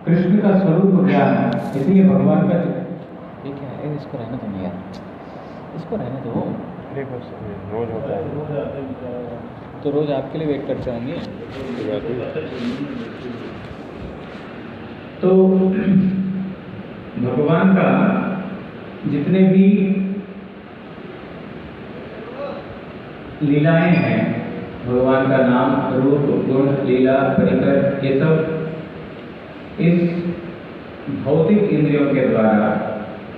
कृष्ण का स्वरूप ज्ञान, इसलिए भगवान का ये क्या है, इसको रहने दो यार, इसको रहने दो। रोज होता है तो रोज आपके लिए वेट करते होंगे। तो भगवान का जितने भी लीलाएं हैं, भगवान का नाम, रूप, गुण, लीला, परिकर, ये सब इस भौतिक इंद्रियों के द्वारा,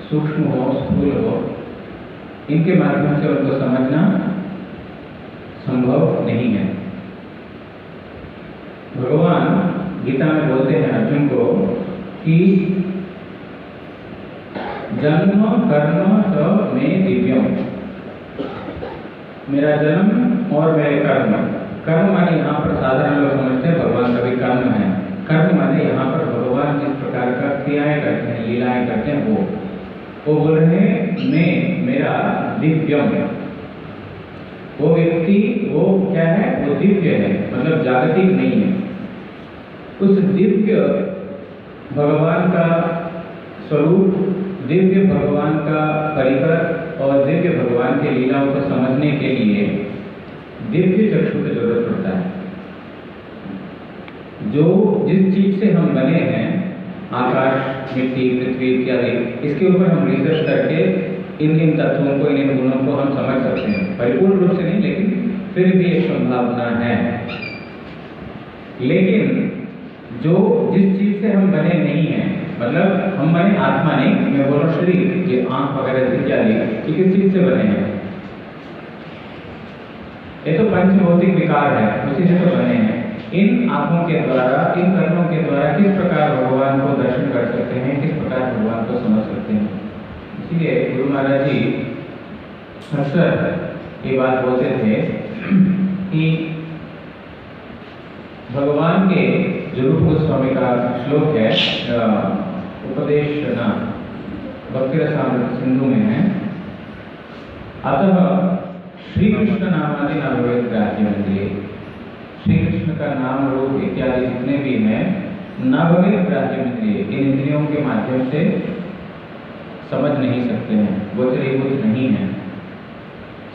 सूक्ष्म हो स्थूल हो, इनके माध्यम से उनको समझना संभव नहीं है। भगवान गीता में बोलते हैं अर्जुन को कि जन्म कर्म च में दिव्यम, मेरा जन्म और मेरे कर्म। कर्म माने यहाँ पर साधारण लोग समझते हैं भगवान का भी कर्म है। कर्म माने यहाँ पर भगवान जिस प्रकार का क्रियाएं करते हैं, लीलाएं करते हैं, वो बोल रहे हैं मैं, मेरा दिव्यम। वो व्यक्ति वो क्या है, वो दिव्य है, मतलब जागतिक नहीं है। उस दिव्य भगवान का स्वरूप, दिव्य भगवान का परिकर और दिव्य भगवान के लीलाओं को समझने के लिए दिव्य चक्षु की जरूरत पड़ता है। जो जिस चीज से हम बने हैं, आकाश, मिट्टी, पृथ्वी इत्यादि, इसके ऊपर हम रिसर्च करके इन तत्वों को, इन गुणों को हम समझ सकते हैं। परिपूर्ण रूप से नहीं, लेकिन फिर भी एक संभावना है। लेकिन जो जिस चीज से हम बने नहीं हैं, मतलब हम बने आत्मा नहीं, मैं बोल रहा हूँ शरीर, ये आंख वगैरह इत्यादि, ये किस चीज से बने हैं? ये तो पंचभौतिक विकार है, उसी से तो बने हैं। इन आंखों के द्वारा, इन कर्मों के द्वारा किस प्रकार भगवान को दर्शन कर सकते हैं, किस प्रकार भगवान को समझ सकते हैं? इसलिए गुरु महाराज जी अक्सर ये बात बोलते थे कि भगवान के, जो रूप गोस्वामी का श्लोक है, उपदेश ना भक्ति रसामृत सिंधु में है, अतः श्री कृष्ण नामादि न भवेत् ग्राह्यमिन्द्रिये। श्री कृष्ण का नाम, रूप इत्यादि जितने भी हैं, न भवेत् ग्राह्यमिन्द्रिये, इन इंद्रियों के माध्यम से समझ नहीं सकते हैं, गोचरीभूत नहीं है।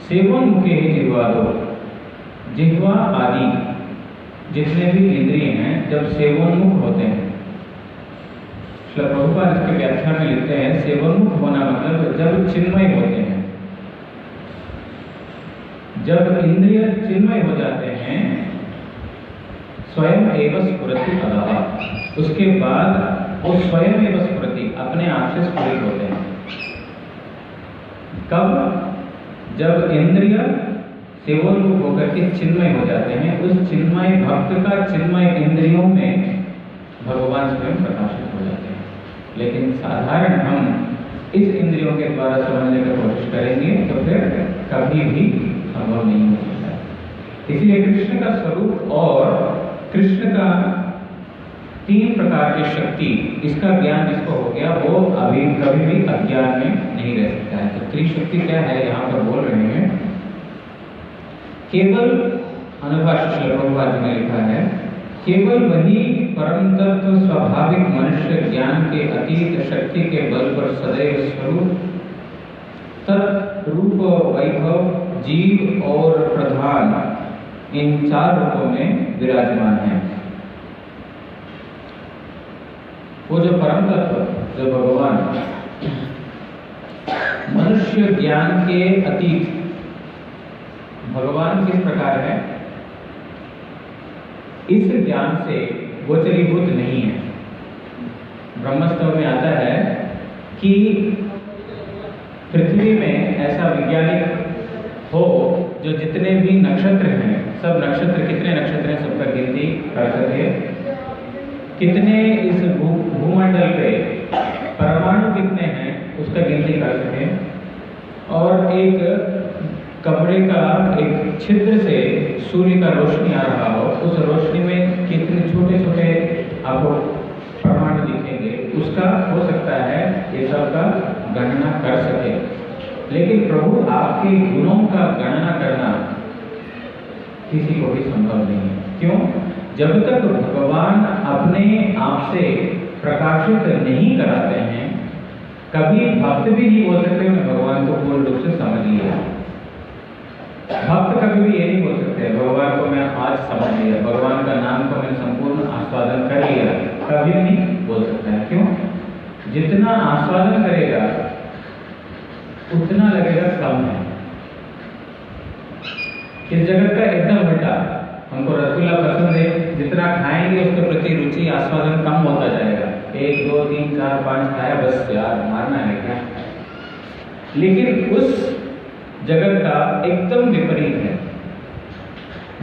सेवन मुखे ही जिह्वादो, जिह्वा आदि जितने भी इंद्रिय हैं जब सेवोन्मुख होते हैं, श्रील प्रभुपाद इसके व्याख्या में लिखते हैं, सेवोन्मुख होना मतलब जब चिन्मय होते हैं, जब इंद्रिय चिन्मय हो जाते हैं, स्वयं एव स्फुरति तदा, उसके बाद वो स्वयं एव स्फुरति, अपने आप से स्फुरित होते हैं। कब? जब इंद्रिय सेवोन्मुख होकर के चिन्मय हो जाते हैं, उस चिन्मय भक्त का चिन्मय इंद्रियों में भगवान स्वयं प्रकाशित हो जाते हैं। लेकिन साधारण हम इस इंद्रियों के द्वारा समझने की कोशिश करेंगे तो फिर कभी भी संभव नहीं हो सकता। इसलिए कृष्ण का स्वरूप और कृष्ण का 3 प्रकार की शक्ति, इसका ज्ञान जिसको हो गया वो अभी कभी भी अज्ञान में नहीं रह सकता है। तो त्रिशक्ति क्या है यहाँ पर बोल रहे हैं, केवल अनुभाष्य श्रील प्रभुपाद जी ने लिखा है, केवल वही परम तत्व स्वाभाविक मनुष्य ज्ञान के अतीत शक्ति के बल पर सदैव स्वरूप तत्रूप वैभव जीव और प्रधान, इन 4 रूपों में विराजमान है। वो जो परम तत्व, जो भगवान मनुष्य ज्ञान के अतीत, भगवान किस प्रकार है, इस ज्ञान से गोचरीभूत नहीं है। ब्रह्मस्तव में आता है कि पृथ्वी में ऐसा वैज्ञानिक हो जो जितने भी नक्षत्र हैं, सब नक्षत्र, कितने नक्षत्र हैं सबका गिनती कर सके, कितने इस भूमंडल पे परमाणु कितने हैं उसका गिनती कर सके, और एक कमरे का एक छिद्र से सूर्य का रोशनी आ रहा हो, उस रोशनी में कितने छोटे छोटे आपको परमाणु दिखेंगे, उसका हो सकता है ये सब का गणना कर सके। लेकिन प्रभु आपके गुणों का गणना करना किसी को भी संभव नहीं है। क्यों? जब तक भगवान अपने आप से प्रकाशित नहीं कराते हैं, कभी भक्त भी नहीं बोल सकते मैं भगवान को पूर्ण रूप से समझ लिया। भक्त कभी भी ये नहीं बोल सकते भगवान को मैं आज समझ लिया, भगवान का नाम को मैंने संपूर्ण आस्वादन कर लिया, कभी भी नहीं बोल सकता है। क्यों? जितना आस्वादन करेगा उतना लगेगा कम है। इस जगत का एकदम उल्टा, हमको रसगुल्ला पसंद है, जितना खाएंगे उसके प्रति रुचि आस्वादन कम होता जाएगा। 1 2 3 4 5 खाया, बस यार मारना है क्या। लेकिन उस जगत का एकदम विपरीत है,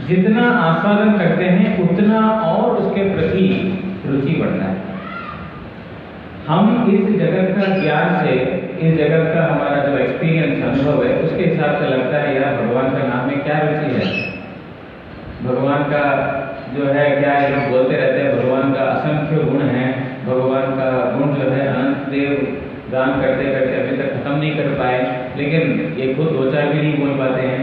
जितना आस्वादन करते हैं उतना और उसके प्रति रुचि बढ़ता है। हम इस जगत का ज्ञान से, इस जगत का हमारा जो एक्सपीरियंस अनुभव है उसके हिसाब से लगता है यार भगवान का नाम में क्या रुचि है, भगवान का जो है क्या, ये लोग बोलते रहते हैं भगवान का असंख्य गुण है, भगवान का गुण जो है अनंत देव गान करते करते अभी तक खत्म नहीं कर पाए, लेकिन ये खुद 2-4 भी नहीं बोल पाते हैं।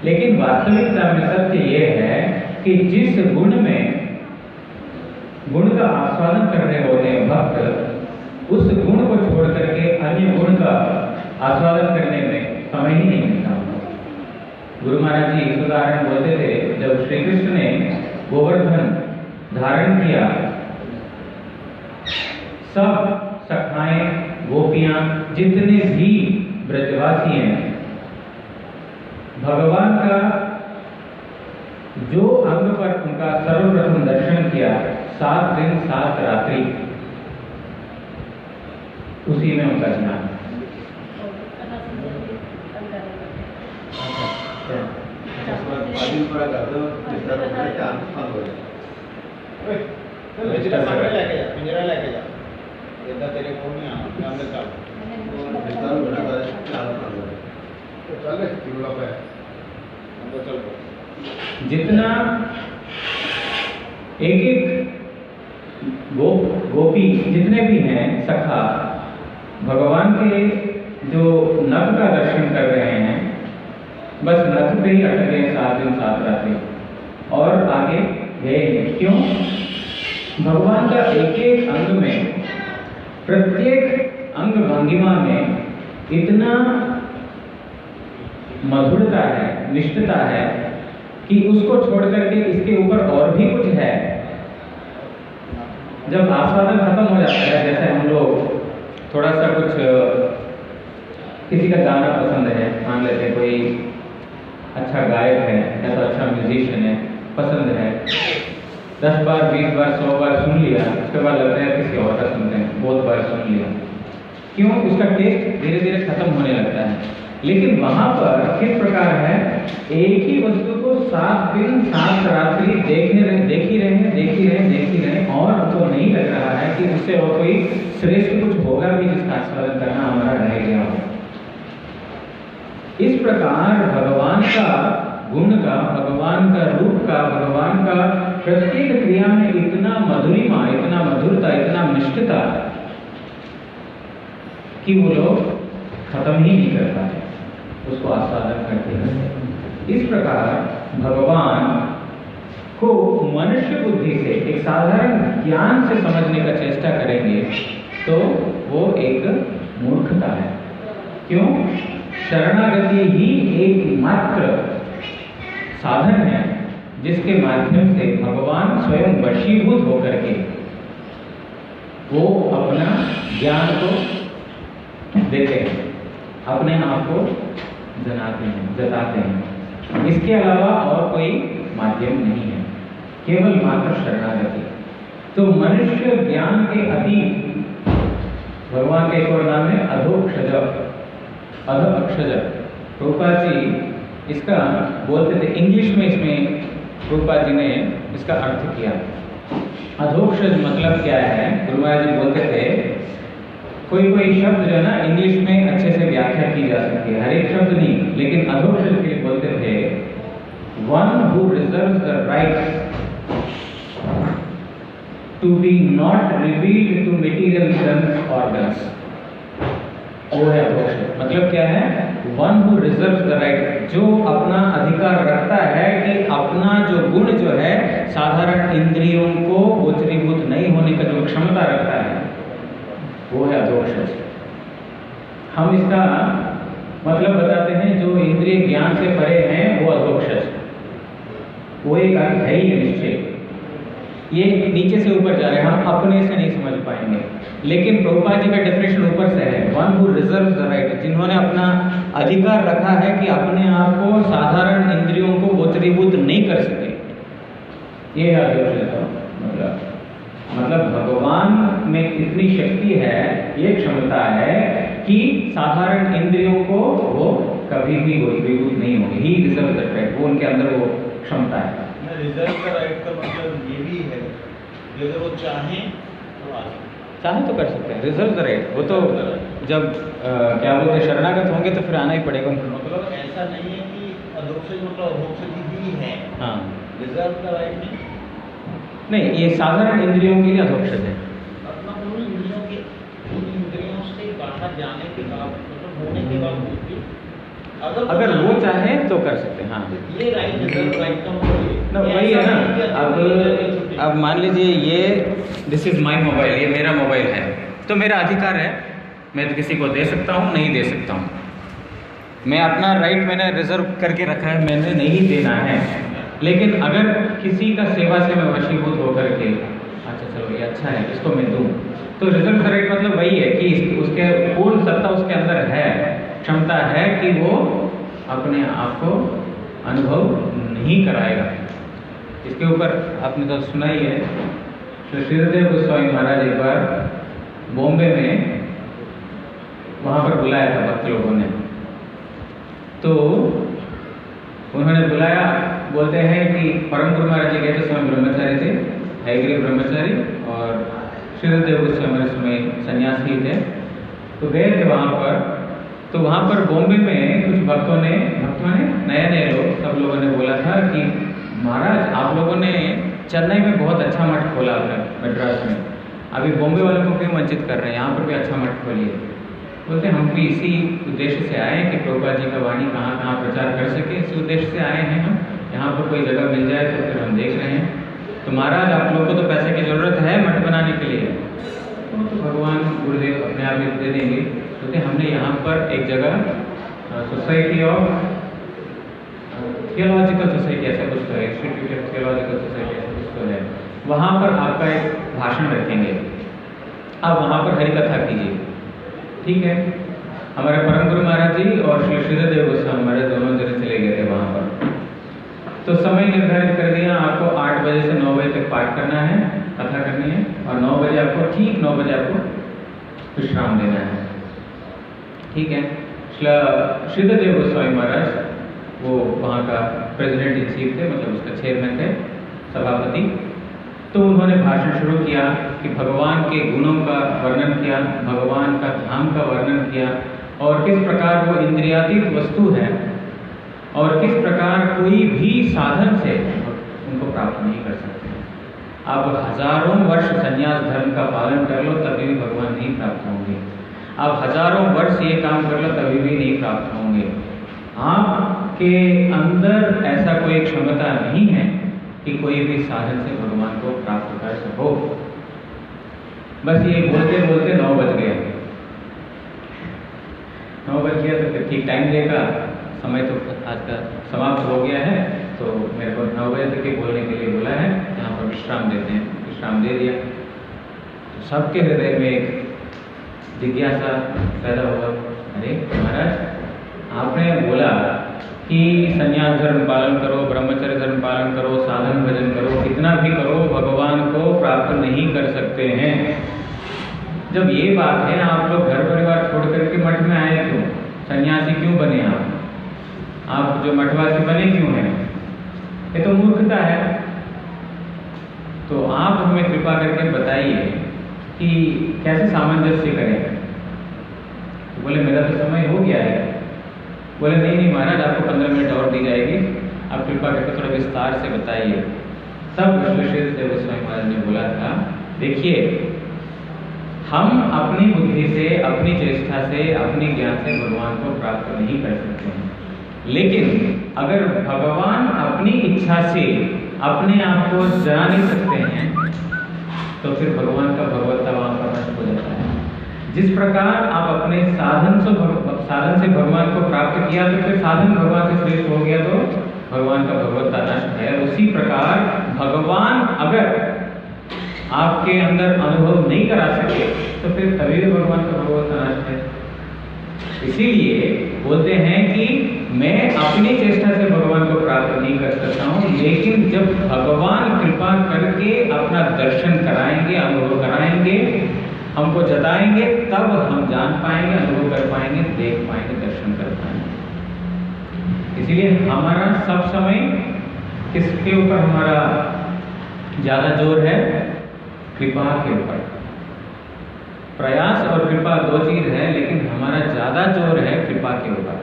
लेकिन वास्तविकता में सत्य ये है कि जिस गुण में गुण का आस्वादन कर रहे होते हैं भक्त, उस गुण को छोड़ करके अन्य गुण का आस्वादन करने में समय ही नहीं मिलता। गुरु महाराज जी इस उदाहरण बोलते थे, जब श्री कृष्ण ने गोवर्धन धारण किया, सब सखाएं गोपियां जितने भी ब्रजवासी हैं, भगवान का जो अंग पर उनका सर्वप्रथम दर्शन किया, 7 दिन 7 रात्रि उसी में उनका स्नान। जितना एक गोपी जितने भी हैं सखा, भगवान के जो नख का दर्शन कर रहे हैं, बस नख पे ही अटक गए 7 दिन 7 रात्रि और आगे गए नहीं। क्यों? भगवान का एक एक अंग में, प्रत्येक अंग भंगिमा में इतना मधुरता है, निष्ठता है कि उसको छोड़ करके इसके ऊपर और भी कुछ है। जब आस्वादन खत्म हो जाता है, जैसे हम लोग थोड़ा सा कुछ किसी का गाना पसंद है, मान लेते हैं कोई अच्छा गायक है या तो अच्छा म्यूजिशियन है, पसंद है, 10 बार 20 बार 100 बार सुन लिया, उसके बाद लगता है किसी और का सुनते हैं, बहुत बार सुन लिया। क्यों? उसका टेस्ट धीरे धीरे खत्म होने लगता है। लेकिन वहां पर किस प्रकार है, एक ही वस्तु को 7 दिन 7 रात्रि देखी रहे और हमको नहीं लग रहा है कि उससे और कोई श्रेष्ठ कुछ होगा भी जिसका आस्वादन करना हमारा रह गया हो। इस प्रकार भगवान का गुण का, भगवान का रूप का, भगवान का प्रत्येक क्रिया में इतना मधुरिमा, इतना मधुरता, इतना निष्ठता कि वो लोग खत्म ही नहीं कर पाते, उसको आस्वादन करते रहते। इस प्रकार भगवान को मनुष्य बुद्धि से, एक साधारण ज्ञान से समझने का चेष्टा करेंगे तो वो एक मूर्खता है। क्यों? शरणागति ही एकमात्र साधन है जिसके माध्यम से भगवान स्वयं वशीभूत होकर के वो अपना ज्ञान को देते हैं, अपने आप को जताते हैं। इसके अलावा और कोई माध्यम नहीं है, केवल मात्र शरणागति। तो मनुष्य ज्ञान के अतीत भगवान का एक और नाम है अधोक्षज, अधोक्षज। प्रभुपाद जी इसका बोलते थे, इंग्लिश में इसमें प्रभुपाद जी ने इसका अर्थ किया। अधोक्षज मतलब क्या है? गुरु महाराज जी बोलते थे कोई शब्द जो है ना इंग्लिश में अच्छे से व्याख्या की जा सकती है, हर एक शब्द नहीं, लेकिन अधोक्षज के लिए बोलते थे one who reserves the right to be not revealed to material sense organs, वो है अधोक्षज। मतलब क्या है? One who reserves the right, जो अपना अधिकार रखता है कि अपना जो गुण जो है साधारण इंद्रियों को गोचरीभूत वो है अधोक्षज। हम इसका मतलब बताते हैं, जो इंद्रिय ज्ञान से परे हैं वो अधोक्षज, वो एक अर्थ है ही निश्चय। ये नीचे से ऊपर जा रहे हैं, हम अपने से नहीं समझ पाएंगे। लेकिन प्रभुपाद जी का डेफिनेशन ऊपर से है, one who reserves the right, जिन्होंने अपना अधिकार रखा है कि अपने आप को साधारण इंद्रियों को गोचरीभूत नहीं कर सके। ये है अधोक्षज। मतलब भगवान में इतनी शक्ति है, ये क्षमता है कि साधारण इंद्रियों को वो कभी भी गोचरीभूत नहीं होंगे। ही रिजर्व द राइट, वो उनके अंदर वो क्षमता है। रिजर्व का राइट का मतलब ये भी है कि अगर वो चाहें तो आ सकते, चाहे तो कर सकते हैं। रिजर्व द राइट, वो तो जब क्या बोलते हैं, शरणागत होंगे तो फिर आना ही पड़ेगा उनको। मतलब ऐसा नहीं है कि अधोक्षज मतलब अधोक्षज ही है। हाँ, रिजर्व का राइट नहीं, ये साधारण इंद्रियों के लिए अधोक्षज है। अपना उन इंद्रियों से बाहर जाने के बाद, मतलब होने के बाद भी अगर वो चाहे तो कर सकते हैं। हाँ, ये राइट रिजर्व राइट का मतलब ना वही है ना। अब मान लीजिए ये दिस इज माय मोबाइल, ये मेरा मोबाइल है, तो मेरा अधिकार है, मैं तो किसी को दे सकता हूँ, नहीं दे सकता हूँ। मैं अपना राइट मैंने रिजर्व करके रखा है, मैंने नहीं देना है। लेकिन अगर किसी का सेवा से मैं वशीभूत होकर के, अच्छा चलो ये अच्छा है, इसको मैं दूँ, तो रिजर्व राइट मतलब वही है कि उसके पूर्ण सत्ता उसके अंदर है, क्षमता है कि वो अपने आप को अनुभव नहीं कराएगा। इसके ऊपर आपने तो सुना ही है, श्री श्रीधरदेव गोस्वामी महाराज एक बार बॉम्बे में वहाँ पर बुलाया था भक्त लोगों ने, तो उन्होंने बुलाया, बोलते हैं कि परम गुरु महाराज जी गए थे, स्वयं ब्रह्मचारी थे, हयग्रीव ब्रह्मचारी, और श्रीधरदेव गोस्वामी समय सन्यासी थे, तो गए थे वहाँ पर। तो वहाँ पर बॉम्बे में कुछ भक्तों ने नए नए लोग, सब लोगों ने बोला था कि महाराज आप लोगों ने चेन्नई में बहुत अच्छा मठ खोला है, मद्रास में, अभी बॉम्बे वालों को क्यों वंचित कर रहे हैं, यहाँ पर भी अच्छा मठ खोलिए। बोलते हम भी इसी उद्देश्य से आए कि प्रभुपाद जी का वाणी कहाँ कहाँ प्रचार कर सके, इसी उद्देश्य से आए हैं हम। यहाँ पर कोई जगह मिल जाए तो फिर हम देख रहे हैं। तो महाराज आप लोग को तो पैसे की ज़रूरत है मठ बनाने के लिए, तो भगवान गुरुदेव अपने आप ही दे देंगे। क्योंकि हमने यहाँ पर एक जगह सोसाइटी ऑफ थियोलॉजिकल सोसाइटी, ऐसा कुछ तो है, इंस्टीट्यूट ऑफ थियोलॉजिकल सोसाइटी ऐसा कुछ तो है, वहाँ पर आपका एक भाषण रखेंगे, आप वहाँ पर हरि कथा कीजिए। ठीक है, हमारे परम गुरु महाराज जी और श्री श्रीधरदेव गोस्वामी महाराज दोनों जने चले गए थे वहाँ पर। तो समय निर्धारित कर दिया, आपको 8 बजे से 9 बजे तक पाठ करना है, कथा करनी है, और 9 बजे आपको, ठीक 9 बजे आपको विश्राम देना है। ठीक है, श्रीधरदेव गोस्वामी महाराज वो वहाँ का प्रेसिडेंट इन चीफ थे, मतलब उसका चेयरमैन थे, सभापति। तो उन्होंने भाषण शुरू किया कि भगवान के गुणों का वर्णन किया, भगवान का धाम का वर्णन किया, और किस प्रकार वो इंद्रियातीत वस्तु है, और किस प्रकार कोई भी साधन से उनको प्राप्त नहीं कर सकते। आप हजारों वर्ष संन्यास धर्म का पालन कर लो तभी भी भगवान नहीं प्राप्त होंगे, आप हजारों वर्ष ये काम कर लो तभी भी नहीं प्राप्त होंगे। आपके अंदर ऐसा कोई क्षमता नहीं है कि कोई भी साधन से भगवान को प्राप्त कर सको। बस ये बोलते बोलते 9 बज गए। 9 बज गया तो फिर ठीक टाइम देगा, समय तो आज का समाप्त हो गया है, तो मेरे को 9 बजे तक ही बोलने के लिए बोला है, यहाँ पर विश्राम देते हैं। विश्राम दे दिया तो सबके हृदय में एक जिज्ञासा पैदा हुआ, अरे महाराज आपने बोला कि संन्यास धर्म पालन करो, ब्रह्मचर्य धर्म पालन करो, साधन भजन करो, कितना भी करो, भगवान को प्राप्त नहीं कर सकते हैं। जब ये बात है, आप लोग घर परिवार छोड़ करके मठ में आए क्यों, सन्यासी क्यों बने आप जो मठवासी बने क्यों हैं? ये तो मूर्खता है। तो आप हमें कृपा करके बताइए कि कैसे सामंजस्य करें। तो बोले मेरा तो समय हो गया है। बोले नहीं महाराज, आपको 15 मिनट और दी जाएगी, आप कृपा करके थोड़ा विस्तार से बताइए। तब श्रीधरदेव गोस्वामी महाराज ने बोला था, देखिए हम अपनी बुद्धि से, अपनी चेष्टा से, अपने ज्ञान से भगवान को प्राप्त नहीं कर सकते हैं, लेकिन अगर भगवान अपनी इच्छा से अपने आप को जना नहीं सकते हैं तो फिर भगवान का भगवत्ता वहाँ पर नष्ट हो जाता है। जिस प्रकार आप अपने साधन से भगवान को प्राप्त किया तो फिर साधन भगवान से श्रेष्ठ हो गया तो भगवान का भगवत्ता नष्ट है। उसी प्रकार भगवान अगर आपके अंदर अनुभव नहीं करा सके तो फिर तभी भी भगवान का भगवत्ता नष्ट है। इसीलिए बोलते हैं कि मैं अपनी चेष्टा से भगवान को प्राप्त नहीं कर सकता हूँ, लेकिन जब भगवान कृपा करके अपना दर्शन कराएंगे, अनुभव कराएंगे, हमको जताएंगे, तब हम जान पाएंगे, अनुभव कर पाएंगे, देख पाएंगे, दर्शन कर पाएंगे। इसीलिए हमारा सब समय किसके ऊपर हमारा ज्यादा जोर है? कृपा के ऊपर। प्रयास और कृपा दो चीज है, लेकिन हमारा ज्यादा जोर है कृपा के ऊपर।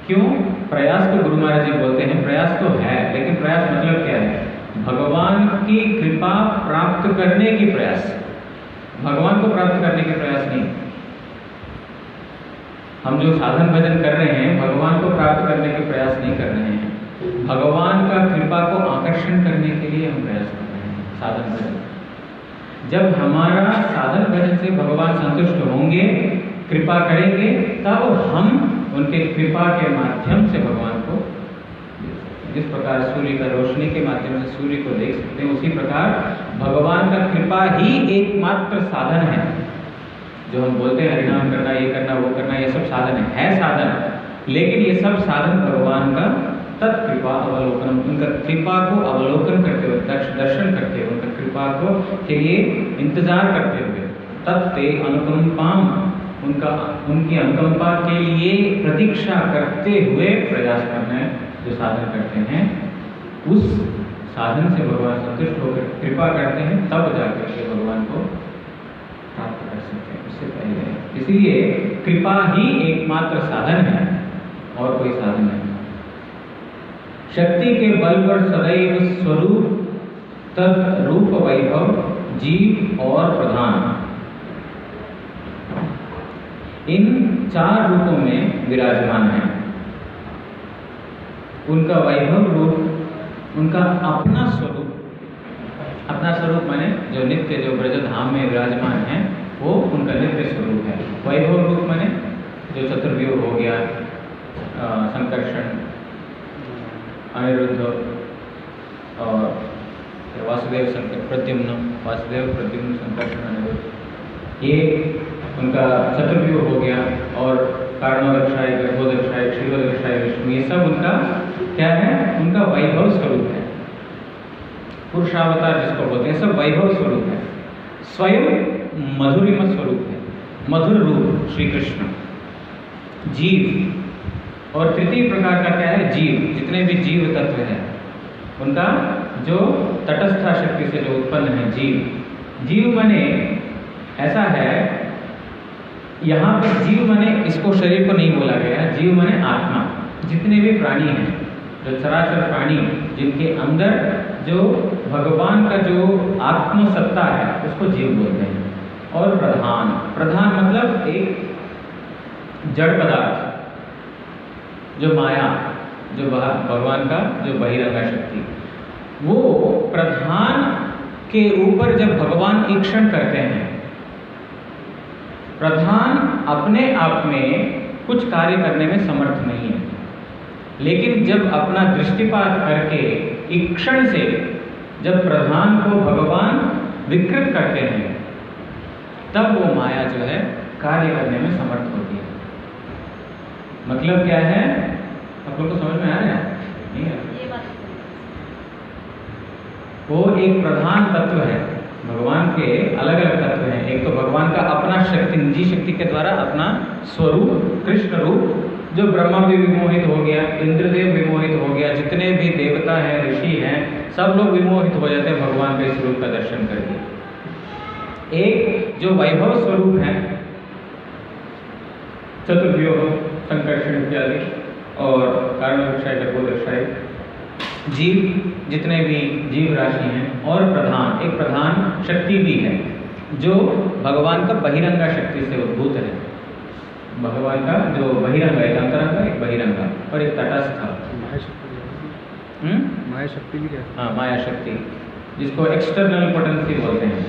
क्यों? प्रयास तो गुरु महाराज जी बोलते हैं प्रयास तो है, लेकिन प्रयास मतलब क्या है? भगवान की कृपा प्राप्त करने की प्रयास, भगवान को प्राप्त करने के प्रयास नहीं। हम जो साधन भजन कर रहे हैं भगवान को प्राप्त करने के प्रयास नहीं कर रहे हैं, भगवान का कृपा को आकर्षण करने के लिए हम प्रयास कर रहे हैं साधन भजन। जब हमारा साधन भजन से भगवान संतुष्ट होंगे, कृपा करेंगे, तब हम उनके कृपा के माध्यम से भगवान को, जिस प्रकार सूर्य का रोशनी के माध्यम से सूर्य को देख सकते हैं, उसी प्रकार भगवान का कृपा ही एकमात्र साधन है। जो हम बोलते हैं हरिनाम करना, ये करना, वो करना, ये सब साधन है साधन, लेकिन ये सब साधन भगवान का तत्कृपा अवलोकन, उनका कृपा को अवलोकन करते हुए, दर्शन करते हुए, उनका कृपा को के लिए इंतजार करते हुए, तत्ते अनुकंपाम, उनकी अनुकंपा के लिए प्रतीक्षा करते हुए प्रयास करना है। जो साधन करते हैं उस साधन से भगवान संतुष्ट होकर कृपा करते हैं, तब जाकर के भगवान को प्राप्त कर सकते हैं, उससे पहले। इसीलिए कृपा ही एकमात्र साधन है और कोई साधन नहीं। शक्ति के बल पर सदैव स्वरूप तद रूप वैभव जीव और प्रधान, इन चार रूपों में विराजमान है। उनका वैभव रूप, उनका अपना स्वरूप माने जो नित्य, जो ब्रजधाम में विराजमान है, वो उनका नित्य स्वरूप है। वैभव रूप माने जो चतुर्व्यूह हो गया, संकर्षण, अनिरुद्ध और वासुदेव प्रद्युम्न, संकर्षण, अनिरुद्ध, ये उनका चतुर्व्यूह हो गया। और कारणोदक्षाय, गर्भोदक्षाय, क्षीरोदक्षाय, विष्णु, ये सब उनका क्या है? उनका वैभव स्वरूप है। पुरुषावतार जिसको बोलते हैं, सब वैभव स्वरूप है। स्वयं मधुरिम स्वरूप है, मधुर रूप श्री कृष्ण। जीव, और तृतीय प्रकार का क्या है? जीव। जितने भी जीव तत्व है उनका जो तटस्था शक्ति से जो उत्पन्न है जीव। जीव माने ऐसा है, यहाँ पर जीव माने इसको शरीर को नहीं बोला गया, जीव माने आत्मा। जितने भी प्राणी हैं, जो चराचर प्राणी, जिनके अंदर जो भगवान का जो आत्म सत्ता है, उसको जीव बोलते हैं। और प्रधान, प्रधान मतलब एक जड़ पदार्थ, जो माया, जो भगवान का जो बहिरंगा शक्ति, वो प्रधान के ऊपर जब भगवान ईक्षण करते हैं, प्रधान अपने आप में कुछ कार्य करने में समर्थ नहीं है, लेकिन जब अपना दृष्टिपात करके ईक्षण से जब प्रधान को भगवान विकृत करते हैं, तब वो माया जो है कार्य करने में समर्थ होती है। मतलब क्या है? आप लोग को समझ में आ रहा है? नहीं है? वो एक प्रधान तत्व है। भगवान के अलग अलग तत्व हैं। एक तो भगवान का अपना शक्ति, निजी शक्ति के द्वारा अपना स्वरूप, कृष्ण रूप, जो ब्रह्मा भी विमोहित हो गया, इंद्रदेव विमोहित हो गया, जितने भी देवता हैं, ऋषि हैं, सब लोग विमोहित हो जाते हैं भगवान के इस रूप का दर्शन करके। एक जो वैभव स्वरूप है, चतुर्व्यूह, संकर्षण इत्यादि, और कारणोदक्षाय, गर्भोदक्षाय, जीव, जितने भी जीव राशि हैं, और प्रधान, एक प्रधान शक्ति भी है जो भगवान का बहिरंगा शक्ति से उद्भूत है। भगवान का जो बहिरंगा, एक अंतरंगा, एक बहिरंगा और एक तटस्थ। माया शक्ति भी है। हाँ, माया शक्ति, जिसको एक्सटर्नल पोटेंसी बोलते हैं।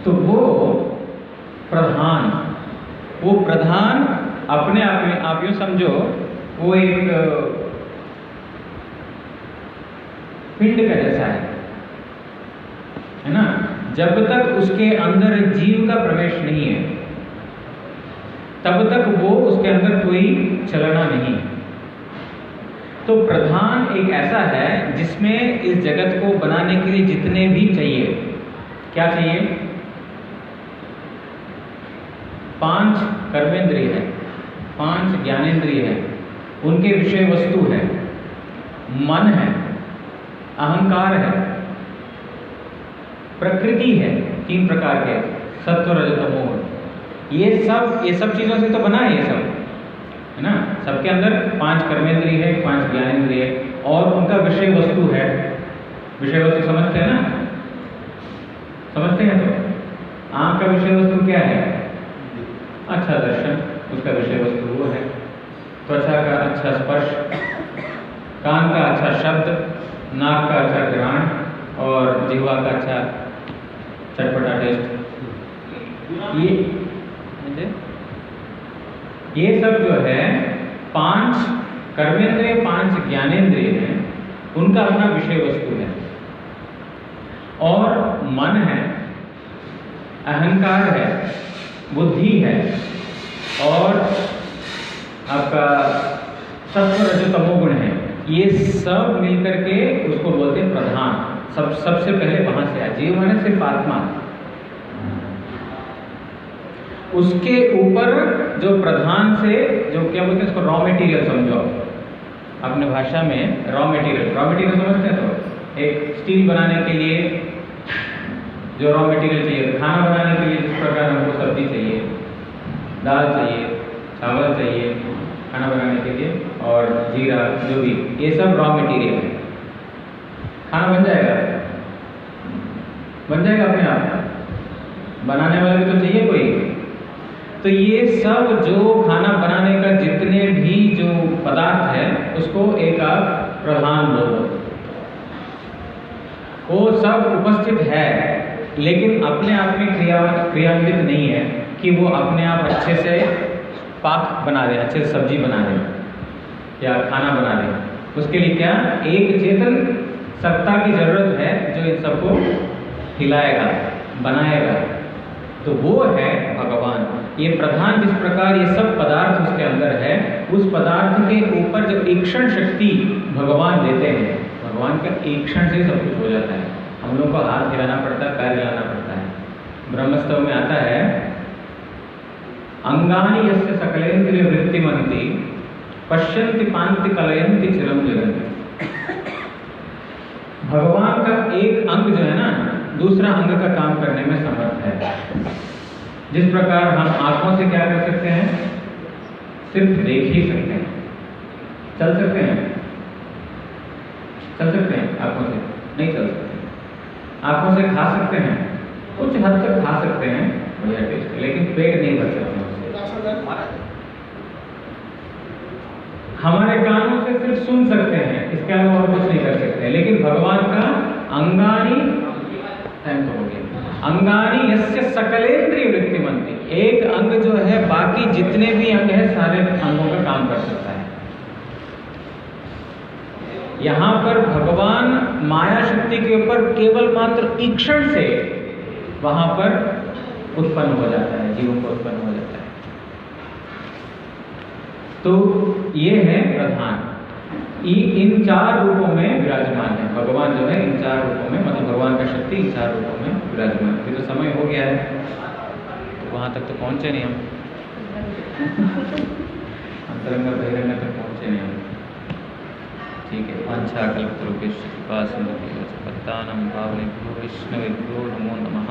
तो वो प्रधान प्रधान अपने आप में, आप यूँ समझो, वो एक पिंड का जैसा है ना। जब तक उसके अंदर जीव का प्रवेश नहीं है तब तक वो उसके अंदर कोई चलना नहीं। तो प्रधान एक ऐसा है जिसमें इस जगत को बनाने के लिए जितने भी चाहिए, क्या चाहिए? 5 कर्मेंद्रिय है, 5 ज्ञानेंद्रिय है, उनके विषय वस्तु है, मन है, अहंकार है, प्रकृति है, 3 प्रकार के सत्व रजो तमो। ये सब चीजों से तो बना है, ये सब है ना। सबके अंदर 5 कर्मेंद्रिय है, 5 ज्ञानेंद्रिय है, और उनका विषय वस्तु है। विषय वस्तु समझते हैं ना? समझते हैं? तो आंख का विषय वस्तु क्या है? अच्छा दर्शन, उसका विषय वस्तु वो है। त्वचा का अच्छा स्पर्श, कान का अच्छा शब्द, नाक का अच्छा घ्राण, और जिह्वा का अच्छा चटपटा टेस्ट। ये सब जो है 5 कर्मेंद्रिय, 5 ज्ञानेंद्रिय हैं, उनका अपना विषय वस्तु है। और मन है, अहंकार है, बुद्धि है, और आपका सत्व रजो तमो गुण है। ये सब मिलकर के उसको बोलते हैं प्रधान। सबसे पहले वहां से आया। जीव है सिर्फ आत्मा, उसके ऊपर जो प्रधान से जो क्या बोलते हैं उसको रॉ मटेरियल समझो। अपने भाषा में रॉ मटेरियल समझते हैं? तो एक स्टील बनाने के लिए जो रॉ मटेरियल चाहिए, खाना बनाने के लिए जिस प्रकार हमको सब्जी चाहिए, दाल चाहिए, चावल चाहिए खाना बनाने के लिए, और जीरा, जो भी, ये सब रॉ मटेरियल है। खाना बन जाएगा अपने आप, बनाने वाला भी तो चाहिए कोई। तो ये सब जो खाना बनाने का जितने भी जो पदार्थ है उसको एक आप प्रधान बोलो। वो सब उपस्थित है, लेकिन अपने आप में क्रियान्वित नहीं है कि वो अपने आप अच्छे से पाक बना दे, अच्छे से सब्जी बना दे या खाना बना दे। उसके लिए क्या? एक चेतन सत्ता की जरूरत है जो इन सबको खिलाएगा, बनाएगा। तो वो है भगवान। ये प्रधान जिस प्रकार ये सब पदार्थ उसके अंदर है, उस पदार्थ के ऊपर जब ईक्षण शक्ति भगवान देते हैं, भगवान का ईक्षण से सब कुछ हो जाता है। हम लोग को हाथ हिलाना पड़ता है, पैर हिलाना पड़ता है। ब्रह्मस्तव में आता है, अंगानि यस्य सकलेन्द्रिय वृत्तिमन्ति पश्यन्ति पान्ति कलयन्ति चिरं जगन्ति। भगवान का एक अंग जो है ना, दूसरा अंग का काम करने में समर्थ है। जिस प्रकार हम आंखों से क्या कर सकते हैं? सिर्फ देख ही सकते हैं। चल सकते हैं? चल सकते हैं आंखों से? नहीं चल सकते। आंखों से खा सकते हैं? कुछ हद तक खा सकते हैं, बढ़िया टेस्ट, लेकिन पेट नहीं भर सकते उससे। हमारे कानों से सिर्फ सुन सकते हैं, इसके अलावा और कुछ नहीं कर सकते। लेकिन भगवान का अंगानी, टाइम तो हो गया, अंगानी यस्य सकलेन्द्रिय वृत्तिमन्ति, एक अंग जो है बाकी जितने भी अंग है सारे अंगों का काम कर सकता है। यहाँ पर भगवान माया शक्ति के ऊपर केवल मात्र ईक्षण से वहां पर उत्पन्न हो जाता है, जीवों को उत्पन्न हो जाता है। तो ये है प्रधान। इन 4 रूपों में विराजमान है भगवान जो है, इन 4 रूपों में, मतलब भगवान का शक्ति इन 4 रूपों में विराजमान। फिर तो समय हो गया है, तो वहां तक तो पहुंचे नहीं हम। अंतरंग बहिरंग तक पहुंचे नहीं हम। ठीक है। वांछाकल्पतरुभ्यश्च कृपासिन्धुभ्यश्च पतितानां पावनेभ्यो वैष्णवेभ्यो नमो नमः।